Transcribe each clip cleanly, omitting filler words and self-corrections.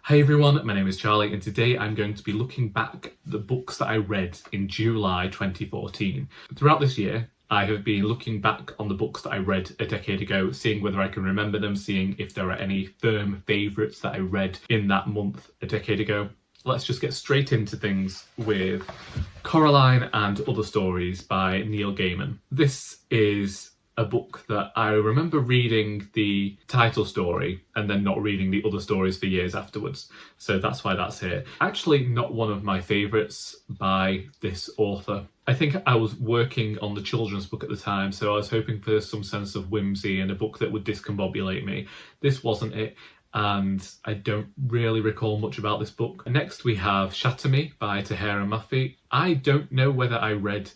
Hey everyone, my name is Charlie and today I'm going to be looking back at the books that I read in July 2014. Throughout this year, I have been looking back on the books that I read a decade ago, seeing whether I can remember them, seeing if there are any firm favourites that I read in that month a decade ago. Let's just get straight into things with Coraline and Other Stories by Neil Gaiman. This is a book that I remember reading the title story and then not reading the other stories for years afterwards. So that's why that's here. Actually not one of my favourites by this author. I think I was working on the children's book at the time, so I was hoping for some sense of whimsy and a book that would discombobulate me. This wasn't it, and I don't really recall much about this book. Next we have Shatter by Taherah and Mafi. I don't know whether I read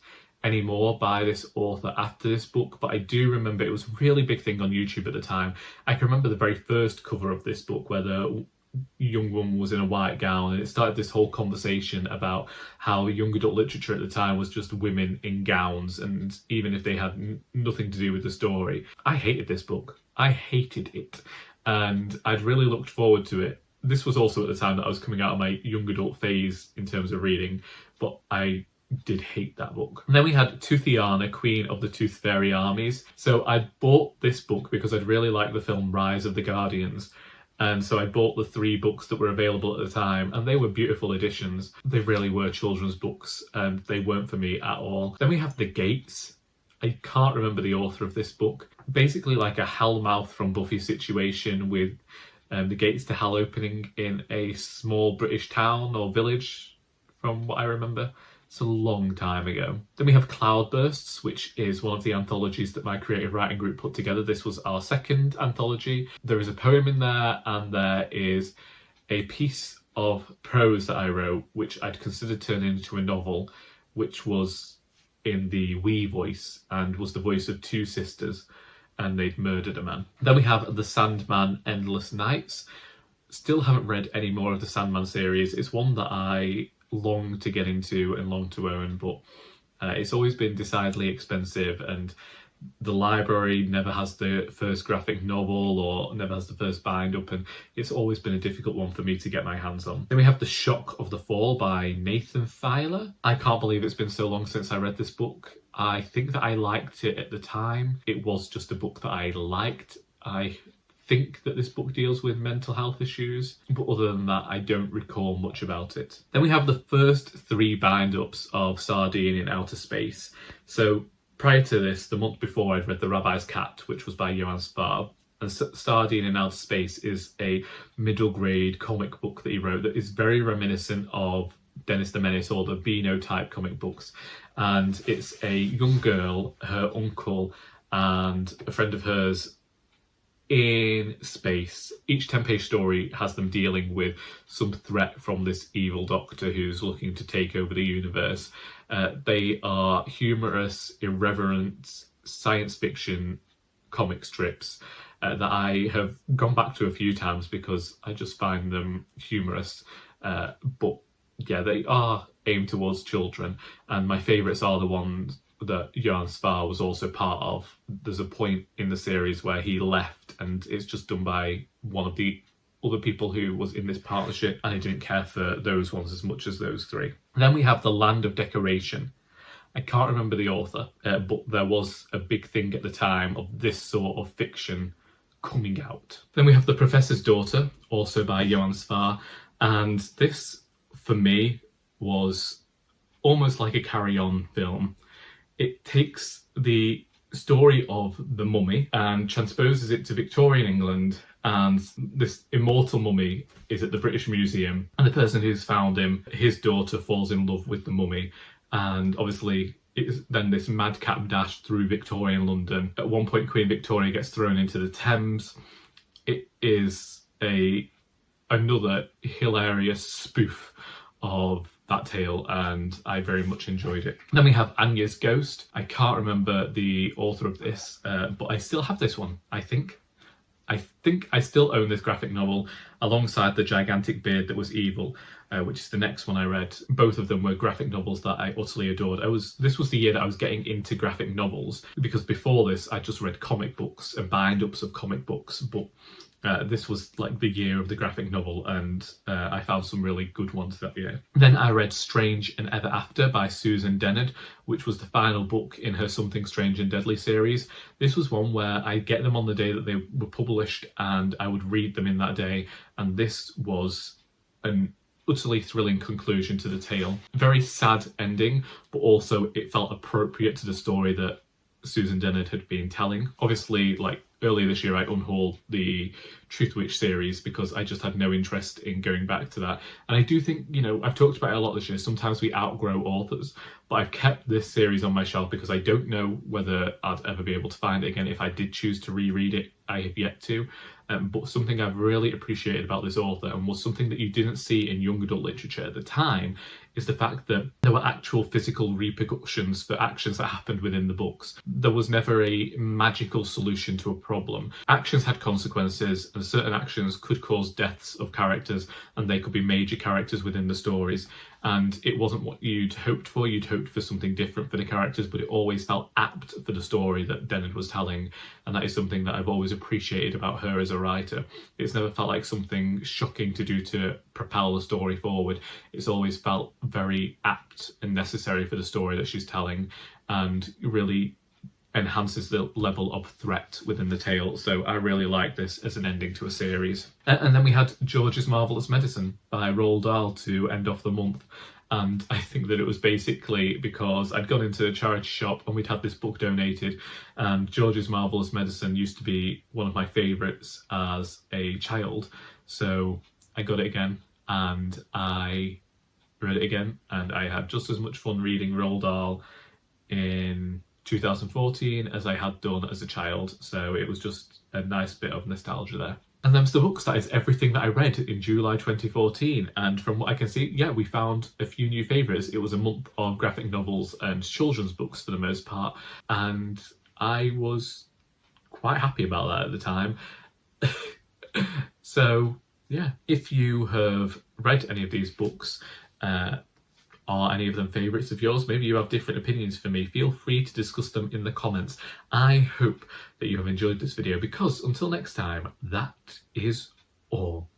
any more by this author after this book, but I do remember it was a really big thing on YouTube at the time. I can remember the very first cover of this book where the young woman was in a white gown, and it started this whole conversation about how young adult literature at the time was just women in gowns, and even if they had nothing to do with the story. I hated this book. I hated it, and I'd really looked forward to it. This was also at the time that I was coming out of my young adult phase in terms of reading, but I did hate that book. And then we had Toothiana, Queen of the Tooth Fairy Armies. So I bought this book because I'd really liked the film Rise of the Guardians. And so I bought the 3 books that were available at the time, and they were beautiful editions. They really were children's books, and they weren't for me at all. Then we have The Gates. I can't remember the author of this book. Basically like a Hellmouth from Buffy situation with the gates to hell opening in a small British town or village, from what I remember. It's a long time ago. Then we have Cloudbursts, which is one of the anthologies that my creative writing group put together. This was our second anthology. There is a poem in there, and there is a piece of prose that I wrote, which I'd considered turning into a novel, which was in the we voice, and was the voice of 2 sisters, and they'd murdered a man. Then we have The Sandman Endless Nights. Still haven't read any more of the Sandman series. It's one that I long to get into and long to own, but it's always been decidedly expensive, and the library never has the first graphic novel or never has the first bind up, and it's always been a difficult one for me to get my hands on. Then we have The Shock of the Fall by Nathan Filer. I can't believe it's been so long since I read this book. I think that I liked it at the time. It was just a book that I liked. I think that this book deals with mental health issues, but other than that I don't recall much about it. Then we have the first 3 bind-ups of Sardine in Outer Space. So prior to this, the month before, I'd read The Rabbi's Cat, which was by Joann Sfar, and Sardine in Outer Space is a middle grade comic book that he wrote that is very reminiscent of Dennis the Menace or the Beano type comic books, and it's a young girl, her uncle and a friend of hers in space. Each 10-page story has them dealing with some threat from this evil doctor who's looking to take over the universe. They are humorous, irreverent science fiction comic strips that I have gone back to a few times because I just find them humorous. But yeah, they are aimed towards children, and my favourites are the ones that Joann Sfar was also part of. There's a point in the series where he left and it's just done by one of the other people who was in this partnership, and I didn't care for those ones as much as those 3. Then we have The Land of Decoration. I can't remember the author, but there was a big thing at the time of this sort of fiction coming out. Then we have The Professor's Daughter, also by Joann Sfar, and this, for me, was almost like a carry-on film. It takes the story of the mummy and transposes it to Victorian England, and this immortal mummy is at the British Museum, and the person who's found him, his daughter, falls in love with the mummy, and obviously it's then this madcap dash through Victorian London. At one point Queen Victoria gets thrown into the Thames. It is another hilarious spoof of that tale, and I very much enjoyed it. Then we have Anya's Ghost. I can't remember the author of this, but I still have this one, I think. I still own this graphic novel alongside The Gigantic Beard That Was Evil, which is the next one I read. Both of them were graphic novels that I utterly adored. This was the year that I was getting into graphic novels, because before this I just read comic books and bind-ups of comic books, but This was like the year of the graphic novel, and I found some really good ones that year. Then I read Strange and Ever After by Susan Dennard, which was the final book in her Something Strange and Deadly series. This was one where I'd get them on the day that they were published, and I would read them in that day, and this was an utterly thrilling conclusion to the tale. Very sad ending, but also it felt appropriate to the story that Susan Dennard had been telling. Obviously, like earlier this year, I unhauled the Truth Witch series because I just had no interest in going back to that. And I do think, you know, I've talked about it a lot this year, sometimes we outgrow authors, but I've kept this series on my shelf because I don't know whether I'd ever be able to find it again. If I did choose to reread it, I have yet to. But something I've really appreciated about this author, and was something that you didn't see in young adult literature at the time, is the fact that there were actual physical repercussions for actions that happened within the books. There was never a magical solution to a problem. Actions had consequences, and certain actions could cause deaths of characters, and they could be major characters within the stories. And it wasn't what you'd hoped for. You'd hoped for something different for the characters, but it always felt apt for the story that Dennard was telling. And that is something that I've always appreciated about her as a writer. It's never felt like something shocking to do to propel the story forward. It's always felt very apt and necessary for the story that she's telling, and really enhances the level of threat within the tale. So I really like this as an ending to a series. And then we had George's Marvellous Medicine by Roald Dahl to end off the month. And I think that it was basically because I'd gone into a charity shop and we'd had this book donated, and George's Marvellous Medicine used to be one of my favourites as a child. So I got it again and I read it again, and I had just as much fun reading Roald Dahl in 2014 as I had done as a child, so it was just a nice bit of nostalgia there. And them's the books. That is everything that I read in July 2014, and from what I can see, yeah, we found a few new favourites. It was a month of graphic novels and children's books for the most part, and I was quite happy about that at the time. So yeah, if you have read any of these books, are any of them favourites of yours? Maybe you have different opinions for me. Feel free to discuss them in the comments. I hope that you have enjoyed this video, because until next time, that is all.